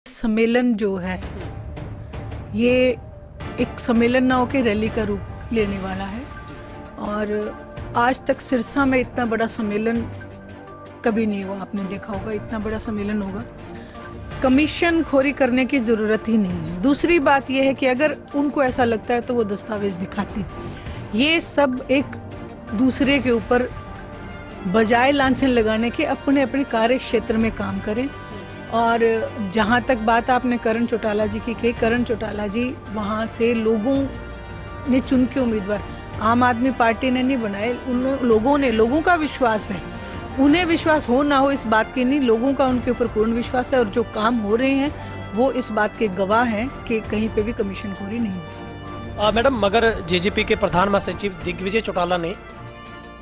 सम्मेलन जो है ये एक सम्मेलन ना होकर रैली का रूप लेने वाला है और आज तक सिरसा में इतना बड़ा सम्मेलन कभी नहीं हुआ। आपने देखा होगा इतना बड़ा सम्मेलन होगा। कमीशन खोरी करने की ज़रूरत ही नहीं है। दूसरी बात यह है कि अगर उनको ऐसा लगता है तो वो दस्तावेज दिखाती। ये सब एक दूसरे के ऊपर बजाय लांछन लगाने के अपने अपने कार्य क्षेत्र में काम करें। और जहाँ तक बात आपने करण चौटाला जी की कही, करण चौटाला जी वहाँ से लोगों ने चुन के उम्मीदवार, आम आदमी पार्टी ने नहीं बनाए, उन लोगों का विश्वास है। उन्हें विश्वास हो ना हो इस बात की नहीं, लोगों का उनके ऊपर पूर्ण विश्वास है और जो काम हो रहे हैं वो इस बात के गवाह हैं कि कहीं पे भी कमीशन खोरी नहीं हुई। मैडम, मगर जेजेपी के प्रधान महासचिव दिग्विजय चौटाला ने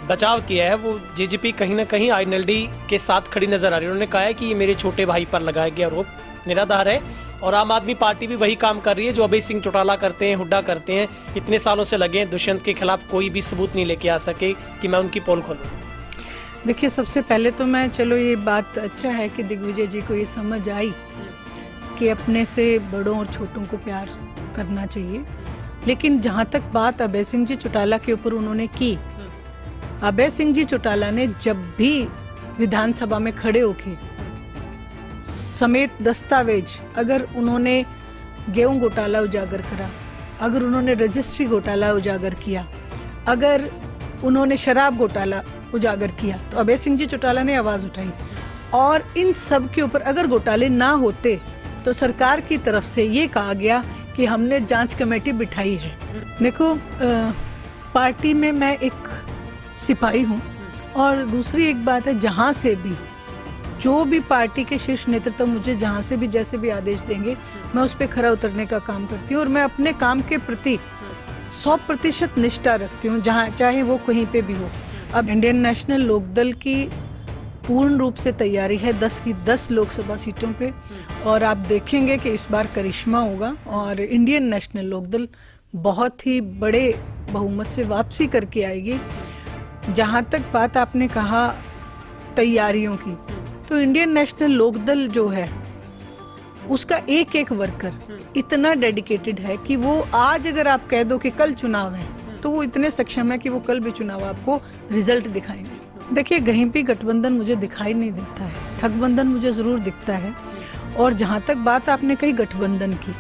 बचाव किया है। वो जेजेपी कहीं ना कहीं आईएनएलडी के साथ खड़ी नजर आ रही है। उन्होंने कहा है कि ये मेरे छोटे भाई पर लगाया गया आरोप निराधार है और आम आदमी पार्टी भी वही काम कर रही है जो अभय सिंह चौटाला करते हैं, हुड्डा करते हैं। इतने सालों से लगे हैं, दुष्यंत के खिलाफ कोई भी सबूत नहीं लेके आ सके कि मैं उनकी पोल खोलूं। देखिए, सबसे पहले तो मैं चलो ये बात अच्छा है कि दिग्विजय जी को ये समझ आई कि अपने से बड़ों और छोटों को प्यार करना चाहिए। लेकिन जहाँ तक बात अभय सिंह जी चौटाला के ऊपर उन्होंने की, अभय सिंह जी चौटाला ने जब भी विधानसभा में खड़े होके समेत दस्तावेज, अगर उन्होंने गेहूं घोटाला उजागर करा, अगर उन्होंने रजिस्ट्री घोटाला उजागर किया, अगर उन्होंने शराब घोटाला उजागर किया, तो अभय सिंह जी चौटाला ने आवाज उठाई। और इन सब के ऊपर अगर घोटाले ना होते तो सरकार की तरफ से ये कहा गया कि हमने जांच कमेटी बिठाई है। देखो, पार्टी में मैं एक सिपाही हूँ और दूसरी एक बात है, जहाँ से भी जो भी पार्टी के शीर्ष नेतृत्व मुझे जहाँ से भी जैसे भी आदेश देंगे मैं उस पर खरा उतरने का काम करती हूँ और मैं अपने काम के प्रति 100% निष्ठा रखती हूँ, जहाँ चाहे वो कहीं पे भी हो। अब इंडियन नेशनल लोकदल की पूर्ण रूप से तैयारी है 10 की 10 लोकसभा सीटों पे और आप देखेंगे कि इस बार करिश्मा होगा और इंडियन नेशनल लोकदल बहुत ही बड़े बहुमत से वापसी करके आएगी। जहाँ तक बात आपने कहा तैयारियों की, तो इंडियन नेशनल लोकदल जो है उसका एक एक वर्कर इतना डेडिकेटेड है कि वो आज अगर आप कह दो कि कल चुनाव है तो वो इतने सक्षम है कि वो कल भी चुनाव आपको रिजल्ट दिखाएंगे। देखिए, कहीं भी गठबंधन मुझे दिखाई नहीं देता है, ठगबंधन मुझे जरूर दिखता है। और जहाँ तक बात आपने कही गठबंधन की,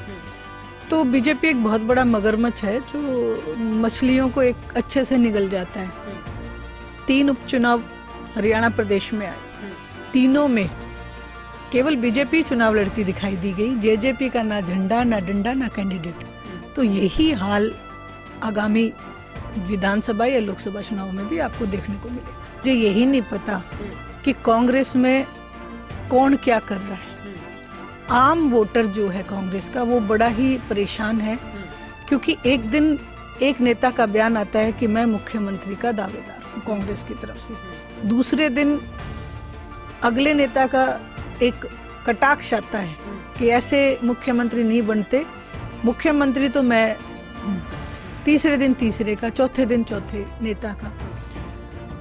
तो बीजेपी एक बहुत बड़ा मगरमच्छ है जो मछलियों को एक अच्छे से निगल जाता है। 3 उपचुनाव हरियाणा प्रदेश में आए, तीनों में केवल बीजेपी चुनाव लड़ती दिखाई दी गई। जेजेपी का ना झंडा, ना डंडा, ना कैंडिडेट। तो यही हाल आगामी विधानसभा या लोकसभा चुनाव में भी आपको देखने को मिलेगा। मुझे यही नहीं पता कि कांग्रेस में कौन क्या कर रहा है। आम वोटर जो है कांग्रेस का वो बड़ा ही परेशान है, क्योंकि एक दिन एक नेता का बयान आता है कि मैं मुख्यमंत्री का दावेदार हूँ कांग्रेस की तरफ से, दूसरे दिन अगले नेता का एक कटाक्ष आता है कि ऐसे मुख्यमंत्री नहीं बनते, मुख्यमंत्री तो मैं, तीसरे दिन तीसरे का, चौथे दिन चौथे नेता का।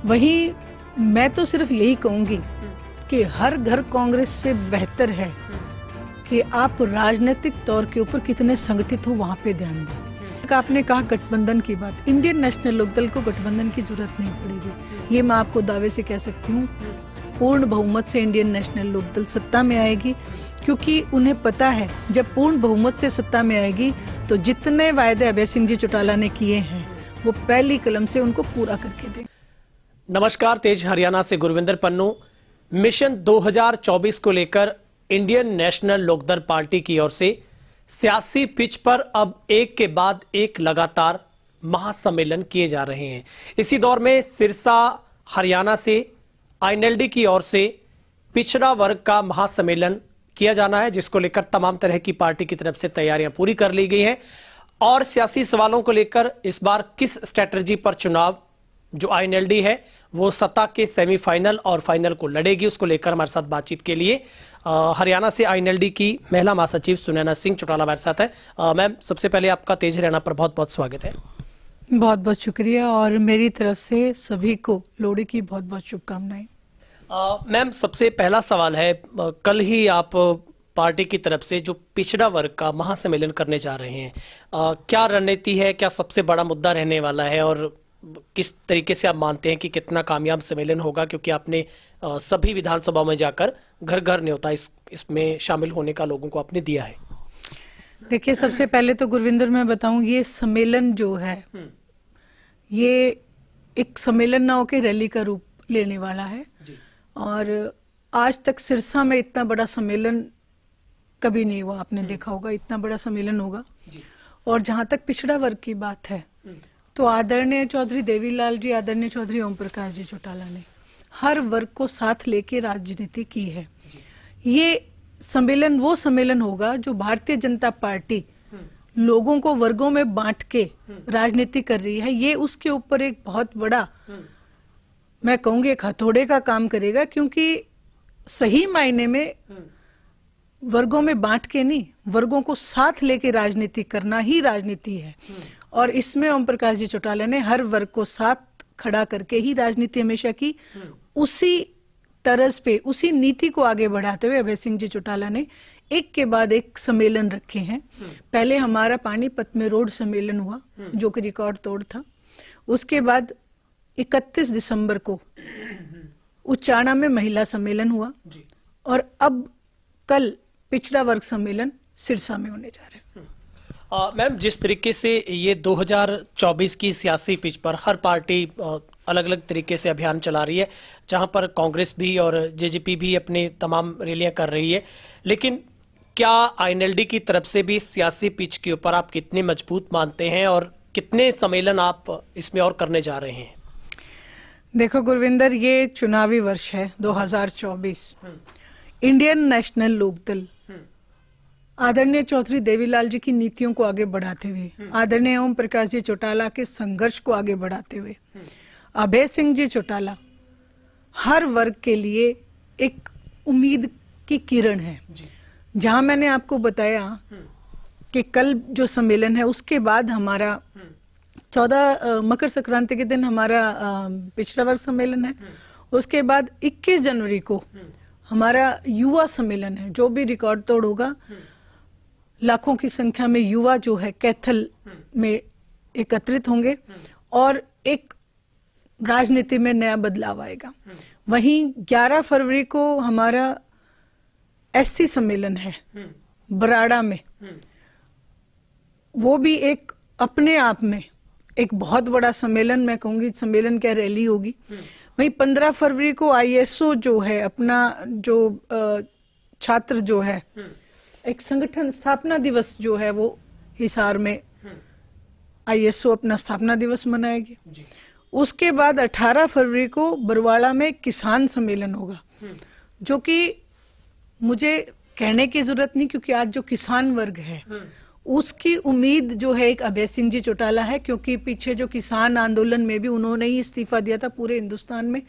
वहीं मैं तो सिर्फ यही कहूंगी कि हर घर कांग्रेस से बेहतर है कि आप राजनीतिक तौर के ऊपर कितने संगठित हो वहां पे ध्यान दें। आपने कहा गठबंधन की बात, इंडियन नेशनल लोकदल को गठबंधन की जरूरत नहीं पड़ेगी, ये मैं आपको दावे से कह सकती हूँ। पूर्ण बहुमत से इंडियन नेशनल लोकदल सत्ता में आएगी, क्योंकि उन्हें पता है जब पूर्ण बहुमत से सत्ता में आएगी तो जितने वायदे अभय सिंह जी चौटाला ने किए हैं वो पहली कलम से उनको पूरा करके दें। नमस्कार, तेज हरियाणा से गुरविंदर पन्नू। मिशन 2024 को लेकर इंडियन नेशनल लोकदल पार्टी की ओर से सियासी पिच पर अब एक के बाद एक लगातार महासम्मेलन किए जा रहे हैं। इसी दौर में सिरसा हरियाणा से आईएनएलडी की ओर से पिछड़ा वर्ग का महासम्मेलन किया जाना है, जिसको लेकर तमाम तरह की पार्टी की तरफ से तैयारियां पूरी कर ली गई हैं। और सियासी सवालों को लेकर इस बार किस स्ट्रेटजी पर चुनाव जो आईएनएलडी है वो सत्ता के सेमीफाइनल और फाइनल को लड़ेगी, उसको लेकर हमारे साथ बातचीत के लिए हरियाणा से आईएनएलडी की महिला महासचिव सुनैना सिंह चौटाला हमारे साथ है। मैम, सबसे पहले आपका तेज हरियाणा पर बहुत बहुत स्वागत है। बहुत बहुत शुक्रिया और मेरी तरफ से सभी को लोहड़ी की बहुत बहुत शुभकामनाएं। मैम, सबसे पहला सवाल है, कल ही आप पार्टी की तरफ से जो पिछड़ा वर्ग का महासम्मेलन करने जा रहे हैं, क्या रणनीति है, क्या सबसे बड़ा मुद्दा रहने वाला है और किस तरीके से आप मानते हैं कि कितना कामयाब सम्मेलन होगा, क्योंकि आपने सभी विधानसभा में जाकर घर घर न्योता इसमें शामिल होने का लोगों को आपने दिया है? देखिए, सबसे पहले तो गुरविंदर मैं बताऊं, ये सम्मेलन जो है ये एक सम्मेलन ना होकर रैली का रूप लेने वाला है। और आज तक सिरसा में इतना बड़ा सम्मेलन कभी नहीं हुआ, आपने देखा होगा, इतना बड़ा सम्मेलन होगा। और जहां तक पिछड़ा वर्ग की बात है तो आदरणीय चौधरी देवीलाल जी, आदरणीय चौधरी ओम प्रकाश जी चौटाला ने हर वर्ग को साथ लेके राजनीति की है। ये सम्मेलन वो सम्मेलन होगा जो भारतीय जनता पार्टी लोगों को वर्गों में बांट के राजनीति कर रही है, ये उसके ऊपर एक बहुत बड़ा, मैं कहूंगी, एक हथौड़े का काम करेगा। क्योंकि सही मायने में वर्गों में बांट के नहीं, वर्गों को साथ लेके राजनीति करना ही राजनीति है। और इसमें ओम प्रकाश जी चौटाला ने हर वर्ग को साथ खड़ा करके ही राजनीति हमेशा की। उसी तरज पे, उसी नीति को आगे बढ़ाते हुए अभय सिंह जी चौटाला ने एक के बाद एक सम्मेलन रखे हैं। पहले हमारा पानीपत में रोड सम्मेलन हुआ जो कि रिकॉर्ड तोड़ था। उसके बाद 31 दिसंबर को उच्चाणा में महिला सम्मेलन हुआ और अब कल पिछड़ा वर्ग सम्मेलन सिरसा में होने जा रहे हैं। मैम, जिस तरीके से ये 2024 की सियासी पिच पर हर पार्टी अलग अलग तरीके से अभियान चला रही है, जहां पर कांग्रेस भी और जेजेपी भी अपनी तमाम रैलियां कर रही है, लेकिन क्या आईएनएलडी की तरफ से भी सियासी पिच के ऊपर आप कितने मजबूत मानते हैं और कितने सम्मेलन आप इसमें और करने जा रहे हैं? देखो गुरविंदर, ये चुनावी वर्ष है 2024। इंडियन नेशनल लोकदल आदरणीय चौधरी देवीलाल जी की नीतियों को आगे बढ़ाते हुए, आदरणीय ओम प्रकाश जी चौटाला के संघर्ष को आगे बढ़ाते हुए, अभय सिंह जी चौटाला हर वर्ग के लिए एक उम्मीद की किरण है। जहां मैंने आपको बताया कि कल जो सम्मेलन है उसके बाद हमारा 14 मकर संक्रांति के दिन हमारा पिछड़ा वर्ग सम्मेलन है। उसके बाद 21 जनवरी को हमारा युवा सम्मेलन है जो भी रिकॉर्ड तोड़ होगा। लाखों की संख्या में युवा जो है कैथल में एकत्रित होंगे और एक राजनीति में नया बदलाव आएगा। वहीं 11 फरवरी को हमारा एससी सम्मेलन है बराड़ा में, वो भी एक अपने आप में एक बहुत बड़ा सम्मेलन, मैं कहूंगी सम्मेलन क्या रैली होगी। वहीं 15 फरवरी को आईएसओ जो है अपना जो छात्र जो है एक संगठन स्थापना दिवस जो है वो हिसार में आईएसओ अपना स्थापना दिवस मनाएगी। उसके बाद 18 फरवरी को बरवाड़ा में किसान सम्मेलन होगा, जो कि मुझे कहने की जरूरत नहीं क्योंकि आज जो किसान वर्ग है उसकी उम्मीद जो है एक अभय सिंह जी चौटाला है, क्योंकि पीछे जो किसान आंदोलन में भी उन्होंने ही इस्तीफा दिया था पूरे हिंदुस्तान में।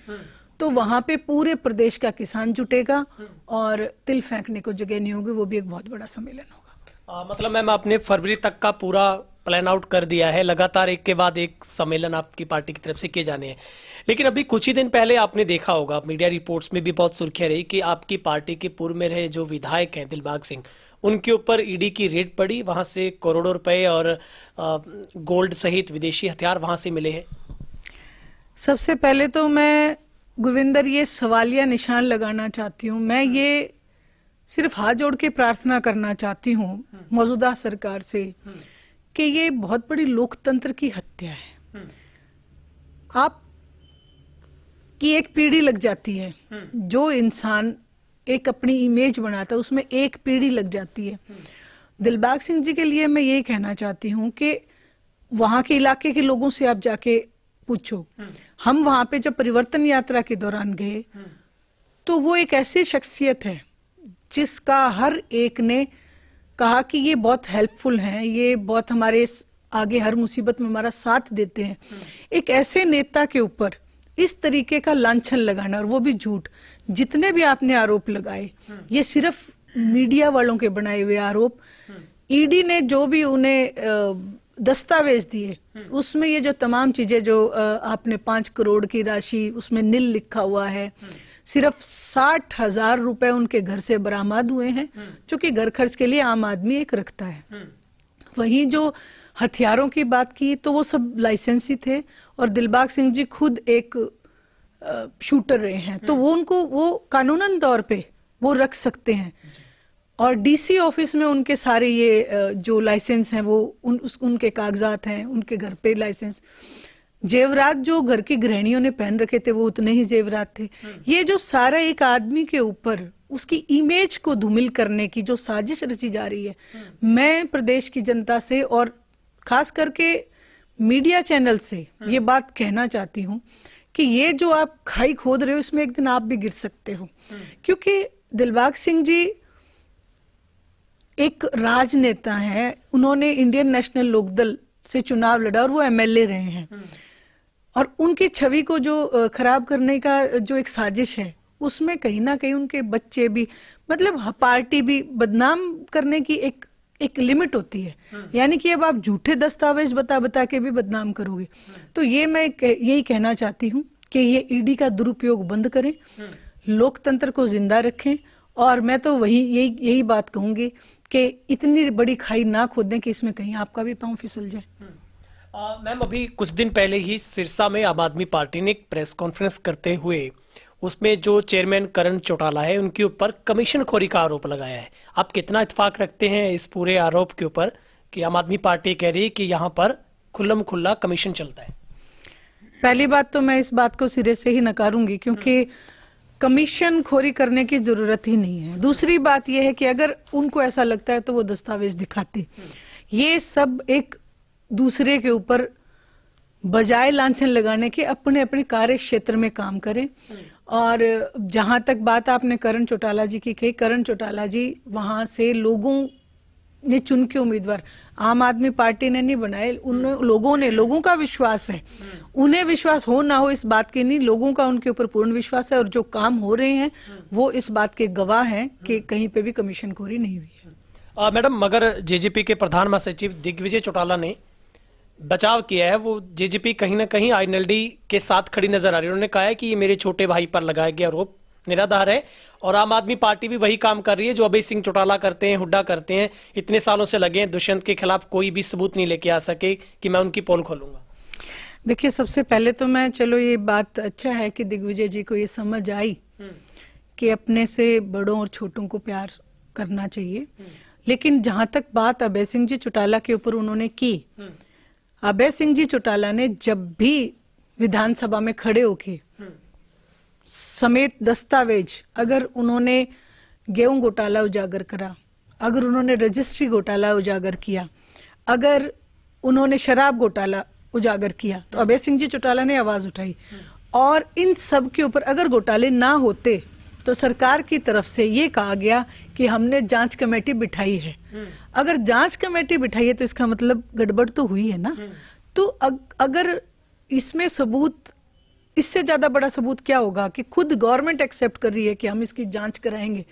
तो वहां पे पूरे प्रदेश का किसान जुटेगा और तिल फेंकने को जगह नहीं होगी। वो भी एक बहुत बड़ा सम्मेलन होगा। मतलब मैम, आपने फरवरी तक का पूरा प्लान आउट कर दिया है, लगातार एक के बाद एक सम्मेलन आपकी पार्टी की तरफ से किए जाने हैं। लेकिन अभी कुछ ही दिन पहले आपने देखा होगा, मीडिया रिपोर्ट्स में भी बहुत सुर्खियां रही कि आपकी पार्टी के पूर्व में रहे जो विधायक हैं दिलबाग सिंह, उनके ऊपर ईडी की रेड पड़ी, वहां से करोड़ों रुपए और गोल्ड सहित विदेशी हथियार वहां से मिले हैं। सबसे पहले तो मैं गुरविंदर ये सवालिया निशान लगाना चाहती हूँ। मैं ये सिर्फ हाथ जोड़ के प्रार्थना करना चाहती हूँ मौजूदा सरकार से कि ये बहुत बड़ी लोकतंत्र की हत्या है। आप की एक पीढ़ी लग जाती है, जो इंसान एक अपनी इमेज बनाता है उसमें एक पीढ़ी लग जाती है। दिलबाग सिंह जी के लिए मैं ये कहना चाहती हूँ कि वहां के इलाके के लोगों से आप जाके पूछो। हम वहां पे जब परिवर्तन यात्रा के दौरान गए तो वो एक ऐसी शख्सियत है जिसका हर एक ने कहा कि ये बहुत हेल्पफुल हैं, ये बहुत हमारे आगे हर मुसीबत में हमारा साथ देते हैं। एक ऐसे नेता के ऊपर इस तरीके का लांछन लगाना, और वो भी झूठ, जितने भी आपने आरोप लगाए ये सिर्फ मीडिया वालों के बनाए हुए आरोप। ईडी ने जो भी उन्हें दस्तावेज दिए उसमें ये जो तमाम चीजें जो आपने 5 करोड़ की राशि उसमें नील लिखा हुआ है, सिर्फ 60,000 रुपए उनके घर से बरामद हुए हैं, जो कि घर खर्च के लिए आम आदमी एक रखता है। वहीं जो हथियारों की बात की तो वो सब लाइसेंसी थे, और दिलबाग सिंह जी खुद एक शूटर रहे हैं, तो वो कानूनन तौर पे वो रख सकते हैं। और डीसी ऑफिस में उनके सारे ये जो लाइसेंस हैं वो उनके कागजात हैं, उनके घर पे लाइसेंस। जेवरात जो घर की गृहिणियों ने पहन रखे थे वो उतने ही जेवरात थे। ये जो सारा एक आदमी के ऊपर उसकी इमेज को धूमिल करने की जो साजिश रची जा रही है, मैं प्रदेश की जनता से और खास करके मीडिया चैनल से ये बात कहना चाहती हूँ कि ये जो आप खाई खोद रहे हो इसमें एक दिन आप भी गिर सकते हो। क्योंकि दिलबाग सिंह जी एक राजनेता हैं, उन्होंने इंडियन नेशनल लोकदल से चुनाव लड़ा और वो एमएलए रहे हैं, और उनकी छवि को जो खराब करने का जो एक साजिश है उसमें कहीं ना कहीं उनके बच्चे भी, मतलब पार्टी भी बदनाम करने की एक लिमिट होती है। यानी कि अब आप झूठे दस्तावेज बता के भी बदनाम करोगे। तो ये मैं यही कहना चाहती हूँ कि ये ईडी का दुरुपयोग बंद करें, लोकतंत्र को जिंदा रखें, और मैं तो यही बात कहूंगी कि इतनी बड़ी खाई ना खोदें कि इसमें कहीं आपका भी पांव फिसल जाए। मैम, अभी कुछ दिन पहले ही सिरसा में आम आदमी पार्टी ने एक प्रेस कॉन्फ्रेंस करते हुए उसमें जो चेयरमैन करण चौटाला है उनके ऊपर कमीशनखोरी का आरोप लगाया है। आप कितना इत्तेफाक रखते हैं इस पूरे आरोप के ऊपर कि आम आदमी पार्टी कह रही है कि यहाँ पर खुल्लम खुल्ला कमीशन चलता है? पहली बात तो मैं इस बात को सिरे से ही नकारूंगी, क्योंकि कमीशन खोरी करने की जरूरत ही नहीं है। दूसरी बात यह है कि अगर उनको ऐसा लगता है तो वो दस्तावेज दिखाते। ये सब एक दूसरे के ऊपर बजाय लांछन लगाने के अपने अपने कार्य क्षेत्र में काम करें। और जहां तक बात आपने करण चौटाला जी की कही, करण चौटाला जी वहां से लोगों ने चुन के उम्मीदवार, आम आदमी पार्टी ने नहीं बनाए, उन लोगों का विश्वास है। उन्हें विश्वास हो ना हो इस बात की नहीं, लोगों का उनके ऊपर पूर्ण विश्वास है, और जो काम हो रहे हैं वो इस बात के गवाह हैं कि कहीं पे भी कमीशनखोरी नहीं हुई है। मैडम, मगर जेजेपी के प्रधान महासचिव दिग्विजय चौटाला ने बचाव किया है। वो जेजेपी कहीं ना कहीं आईएनएलडी के साथ खड़ी नजर आ रही है। उन्होंने कहा है कि ये मेरे छोटे भाई पर लगाया गया आरोप निराधार है, और आम आदमी पार्टी भी वही काम कर रही है जो अभय सिंह चौटाला करते हैं, हुड्डा करते हैं। इतने सालों से लगे हैं, दुष्यंत के खिलाफ कोई भी सबूत नहीं लेके आ सके कि मैं उनकी पोल खोलूंगा। देखिए, सबसे पहले तो मैं, चलो ये बात अच्छा है कि दिग्विजय जी को ये समझ आई कि अपने से बड़ों और छोटों को प्यार करना चाहिए। लेकिन जहां तक बात अभय सिंह जी चौटाला के ऊपर उन्होंने की, अभय सिंह जी चौटाला ने जब भी विधानसभा में खड़े होके समेत दस्तावेज, अगर उन्होंने गेहूं घोटाला उजागर करा, अगर उन्होंने रजिस्ट्री घोटाला उजागर किया, अगर उन्होंने शराब घोटाला उजागर किया, तो अभय सिंह जी चौटाला ने आवाज उठाई। और इन सब के ऊपर अगर घोटाले ना होते तो सरकार की तरफ से ये कहा गया कि हमने जांच कमेटी बिठाई है। अगर जांच कमेटी बिठाई है तो इसका मतलब गड़बड़ तो हुई है ना। तो अगर इसमें सबूत, इससे ज्यादा बड़ा सबूत क्या होगा कि खुद गवर्नमेंट एक्सेप्ट कर रही है कि हम इसकी जांच कराएंगे,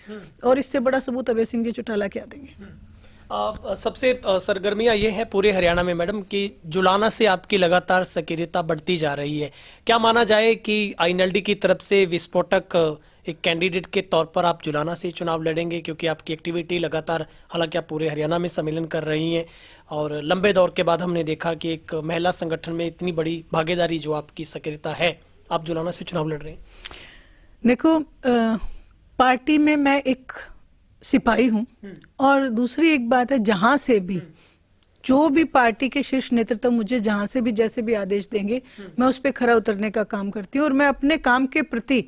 और इससे बड़ा सबूत अभय सिंह जी चौटाला क्या देंगे। सबसे सरगर्मियां ये है पूरे हरियाणा में मैडम कि जुलाना से आपकी लगातार सक्रियता बढ़ती जा रही है। क्या माना जाए कि आईएनएलडी की तरफ से विस्फोटक एक कैंडिडेट के तौर पर आप जुलाना से चुनाव लड़ेंगे, क्योंकि आपकी एक्टिविटी लगातार, हालांकि आप पूरे हरियाणा में सम्मेलन कर रही हैं, और लंबे दौर के बाद हमने देखा कि एक महिला संगठन में इतनी बड़ी भागीदारी जो आपकी सक्रियता है, आप जुलाना से चुनाव लड़ रहे हैं। देखो, पार्टी में मैं एक सिपाही हूं, और दूसरी एक बात है, जहां से भी जो भी पार्टी के शीर्ष नेतृत्व मुझे जहां से भी जैसे भी आदेश देंगे, मैं उस पर खरा उतरने का काम करती हूँ, और मैं अपने काम के प्रति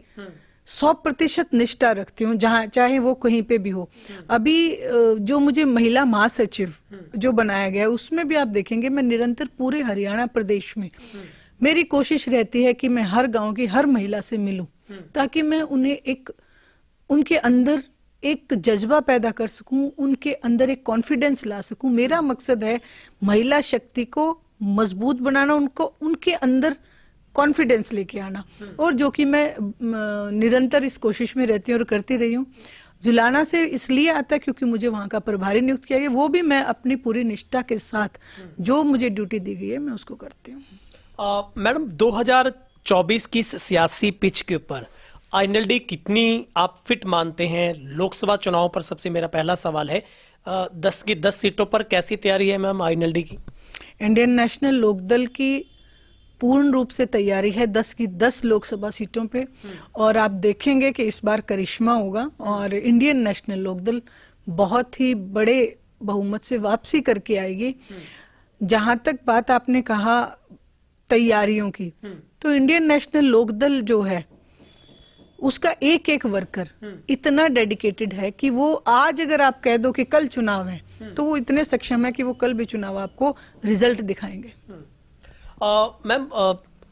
100% निष्ठा रखती हूँ, जहां चाहे वो कहीं पे भी हो। अभी जो मुझे महिला महासचिव जो बनाया गया है, उसमें भी आप देखेंगे मैं निरंतर पूरे हरियाणा प्रदेश में मेरी कोशिश रहती है कि मैं हर गांव की हर महिला से मिलूं, ताकि मैं उन्हें उनके अंदर एक जज्बा पैदा कर सकूं, उनके अंदर एक कॉन्फिडेंस ला सकूं। मेरा मकसद है महिला शक्ति को मजबूत बनाना, उनको उनके अंदर कॉन्फिडेंस लेके आना, और जो कि मैं निरंतर इस कोशिश में रहती हूँ और करती रही हूँ। जुलाना से इसलिए आता है क्योंकि मुझे वहां का प्रभारी नियुक्त किया गया, वो भी मैं अपनी पूरी निष्ठा के साथ जो मुझे ड्यूटी दी गई है मैं उसको करती हूँ। मैडम, 2024 की सियासी पिच के ऊपर आईएनएलडी कितनी आप फिट मानते हैं लोकसभा चुनाव पर? सबसे मेरा पहला सवाल है 10 की 10 सीटों पर कैसी तैयारी है मैम आईएनएलडी की? इंडियन नेशनल लोकदल की पूर्ण रूप से तैयारी है 10 की 10 लोकसभा सीटों पे, और आप देखेंगे कि इस बार करिश्मा होगा और इंडियन नेशनल लोकदल बहुत ही बड़े बहुमत से वापसी करके आएगी। जहां तक बात आपने कहा तैयारियों की, तो इंडियन नेशनल लोकदल जो है उसका एक एक वर्कर इतना डेडिकेटेड है कि वो आज अगर आप कह दो कि कल चुनाव है तो वो इतने सक्षम है कि वो कल भी चुनाव आपको रिजल्ट दिखाएंगे। मैम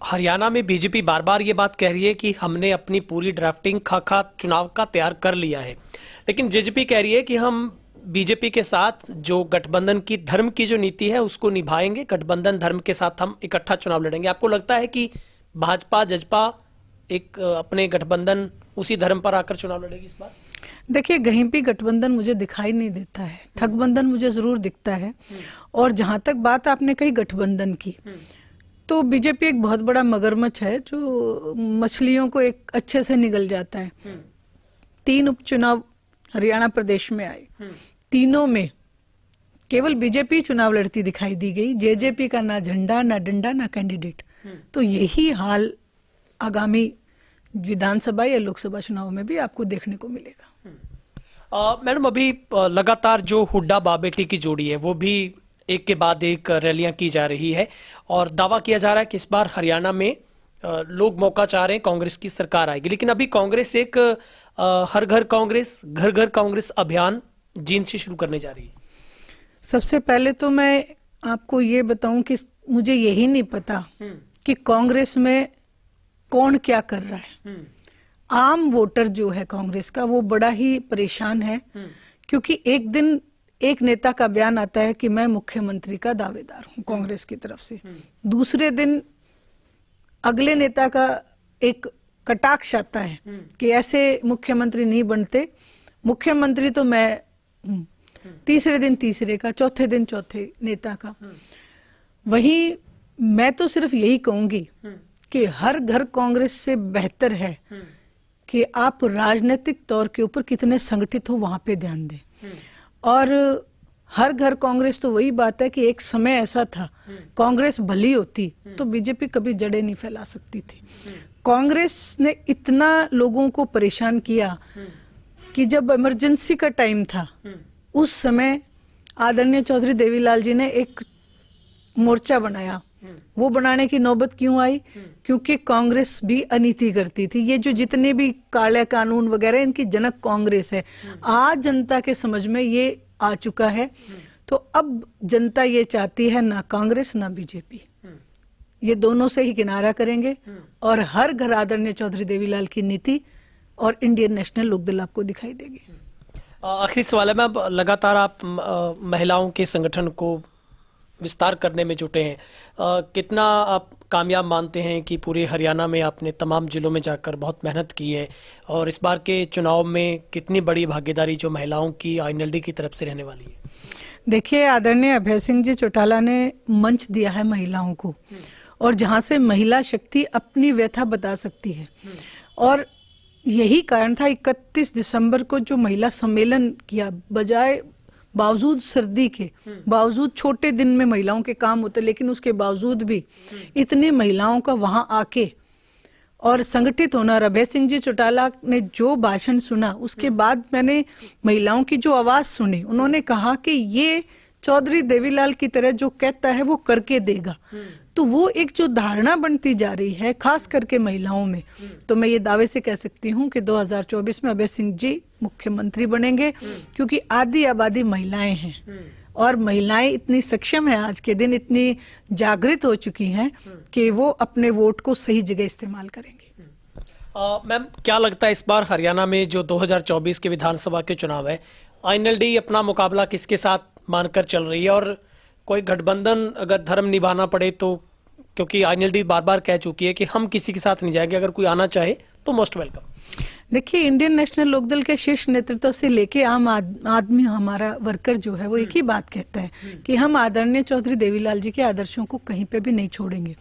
हरियाणा में बीजेपी बार बार ये बात कह रही है कि हमने अपनी पूरी ड्राफ्टिंग खाका चुनाव का तैयार कर लिया है, लेकिन जेजेपी कह रही है कि हम बीजेपी के साथ जो गठबंधन की धर्म की जो नीति है उसको निभाएंगे, गठबंधन धर्म के साथ हम इकट्ठा चुनाव लड़ेंगे। आपको लगता है कि भाजपा जजपा एक अपने गठबंधन उसी धर्म पर आकर चुनाव लड़ेगी इस बार? देखिए, कहीं भी गठबंधन मुझे दिखाई नहीं देता है, ठगबंधन मुझे जरूर दिखता है। और जहां तक बात आपने कही गठबंधन की, तो बीजेपी एक बहुत बड़ा मगरमच्छ है जो मछलियों को एक अच्छे से निगल जाता है। 3 उपचुनाव हरियाणा प्रदेश में आए, तीनों में केवल बीजेपी चुनाव लड़ती दिखाई दी गई, जेजेपी का ना झंडा ना डंडा ना कैंडिडेट। तो यही हाल आगामी विधानसभा या लोकसभा चुनाव में भी आपको देखने को मिलेगा। मैडम अभी लगातार जो हुड्डा बाबेटी की जोड़ी है वो भी एक के बाद एक रैलियां की जा रही है और दावा किया जा रहा है कि इस बार हरियाणा में लोग मौका चाह रहे हैं कांग्रेस की सरकार आएगी, लेकिन अभी कांग्रेस एक हर घर कांग्रेस घर घर कांग्रेस अभियान जींद से शुरू करने जा रही है। सबसे पहले तो मैं आपको ये बताऊं कि मुझे यही नहीं पता कि कांग्रेस में कौन क्या कर रहा है। आम वोटर जो है कांग्रेस का वो बड़ा ही परेशान है, क्योंकि एक दिन एक नेता का बयान आता है कि मैं मुख्यमंत्री का दावेदार हूं कांग्रेस की तरफ से, दूसरे दिन अगले नेता का एक कटाक्ष आता है कि ऐसे मुख्यमंत्री नहीं बनते, मुख्यमंत्री तो मैं हूं, तीसरे दिन तीसरे का, चौथे दिन चौथे नेता का। वहीं मैं तो सिर्फ यही कहूंगी कि हर घर कांग्रेस से बेहतर है कि आप राजनीतिक तौर के ऊपर कितने संगठित हो वहां पे ध्यान दें। और हर घर कांग्रेस तो वही बात है कि एक समय ऐसा था कांग्रेस भली होती तो बीजेपी कभी जड़ें नहीं फैला सकती थी। कांग्रेस ने इतना लोगों को परेशान किया कि जब इमरजेंसी का टाइम था उस समय आदरणीय चौधरी देवीलाल जी ने एक मोर्चा बनाया। वो बनाने की नौबत क्यों आई? क्योंकि कांग्रेस भी अनीति करती थी। ये जो जितने भी काले कानून वगैरह इनकी जनक कांग्रेस है। आज जनता के समझ में ये आ चुका है, तो अब जनता ये चाहती है ना कांग्रेस ना बीजेपी, ये दोनों से ही किनारा करेंगे और हर घर आदरणीय चौधरी देवीलाल की नीति और इंडियन नेशनल लोकदल आपको दिखाई देगी। आखिरी सवाल है, मैं लगातार आप महिलाओं के संगठन को विस्तार करने में जुटे हैं, कितना आप कामयाब मानते हैं कि पूरे हरियाणा में आपने तमाम जिलों में जाकर बहुत मेहनत की है और इस बार के चुनाव में कितनी बड़ी भागीदारी जो महिलाओं की आईएनएलडी की तरफ से रहने वाली है? देखिए, आदरणीय अभय सिंह जी चौटाला ने मंच दिया है महिलाओं को, और जहां से महिला शक्ति अपनी व्यथा बता सकती है। और यही कारण था 31 दिसंबर को जो महिला सम्मेलन किया, बजाय बावजूद सर्दी के, बावजूद छोटे दिन में महिलाओं के काम होते, लेकिन उसके बावजूद भी इतनी महिलाओं का वहां आके और संगठित होना। अभय सिंह जी चौटाला ने जो भाषण सुना उसके बाद मैंने महिलाओं की जो आवाज सुनी, उन्होंने कहा कि ये चौधरी देवीलाल की तरह जो कहता है वो करके देगा। तो वो एक जो धारणा बनती जा रही है खास करके महिलाओं में, तो मैं ये दावे से कह सकती हूँ कि 2024 में अभय सिंह जी मुख्यमंत्री बनेंगे, क्योंकि आधी आबादी महिलाएं हैं और महिलाएं इतनी सक्षम है, आज के दिन इतनी जागृत हो चुकी हैं कि वो अपने वोट को सही जगह इस्तेमाल करेंगी। मैम, क्या लगता है इस बार हरियाणा में जो 2024 के विधानसभा के चुनाव है, आईएनएलडी अपना मुकाबला किसके साथ मानकर चल रही है? और कोई गठबंधन अगर धर्म निभाना पड़े तो, क्योंकि आईएनएलडी बार बार कह चुकी है कि हम किसी के साथ नहीं जाएंगे, अगर कोई आना चाहे तो मोस्ट वेलकम। देखिए, इंडियन नेशनल लोकदल के शीर्ष नेतृत्व से लेके आम आदमी, हमारा वर्कर जो है वो एक ही बात कहता है कि हम आदरणीय चौधरी देवीलाल जी के आदर्शों को कहीं पे भी नहीं छोड़ेंगे।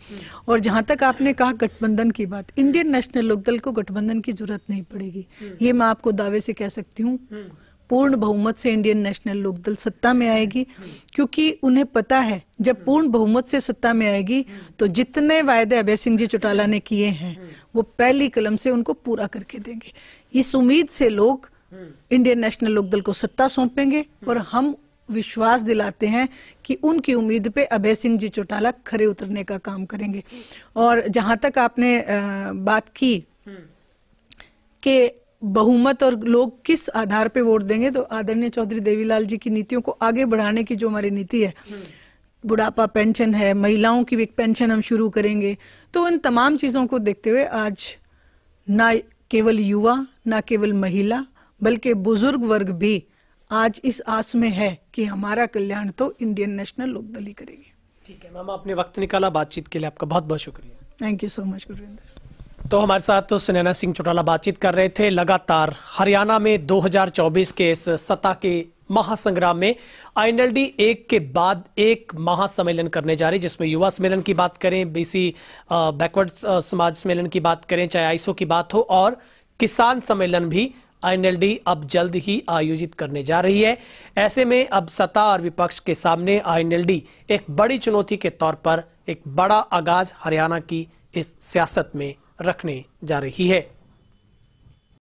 और जहां तक आपने कहा गठबंधन की बात, इंडियन नेशनल लोकदल को गठबंधन की जरूरत नहीं पड़ेगी, ये मैं आपको दावे से कह सकती हूँ। पूर्ण बहुमत से इंडियन नेशनल लोकदल सत्ता में आएगी, क्योंकि उन्हें पता है जब पूर्ण बहुमत से सत्ता में आएगी तो जितने वायदे अभय सिंह जी चौटाला ने किए हैं वो पहली कलम से उनको पूरा करके देंगे। इस उम्मीद से लोग इंडियन नेशनल लोकदल को सत्ता सौंपेंगे और हम विश्वास दिलाते हैं कि उनकी उम्मीद पे अभय सिंह जी चौटाला खरे उतरने का काम करेंगे। और जहां तक आपने बात की कि बहुमत और लोग किस आधार पे वोट देंगे, तो आदरणीय चौधरी देवीलाल जी की नीतियों को आगे बढ़ाने की जो हमारी नीति है, बुढ़ापा पेंशन है, महिलाओं की भी पेंशन हम शुरू करेंगे, तो इन तमाम चीजों को देखते हुए आज ना केवल युवा, ना केवल महिला, बल्कि बुजुर्ग वर्ग भी आज इस आस में है कि हमारा कल्याण तो इंडियन नेशनल लोकदल ही करेगी। ठीक है मैम, आपने वक्त निकाला बातचीत के लिए, आपका बहुत बहुत शुक्रिया। Thank you so much Gurvinder. तो हमारे साथ तो सुनैना सिंह चौटाला बातचीत कर रहे थे। लगातार हरियाणा में 2024 के इस सत्ता के महासंग्राम में आईएनएलडी एक के बाद एक महासम्मेलन करने जा रही, जिसमें युवा सम्मेलन की बात करें, बीसी बैकवर्ड समाज सम्मेलन की बात करें, चाहे आईसो की बात हो, और किसान सम्मेलन भी आईएनएलडी अब जल्द ही आयोजित करने जा रही है। ऐसे में अब सत्ता और विपक्ष के सामने आईएनएलडी एक बड़ी चुनौती के तौर पर एक बड़ा आगाज हरियाणा की इस सियासत में रखने जा रही है।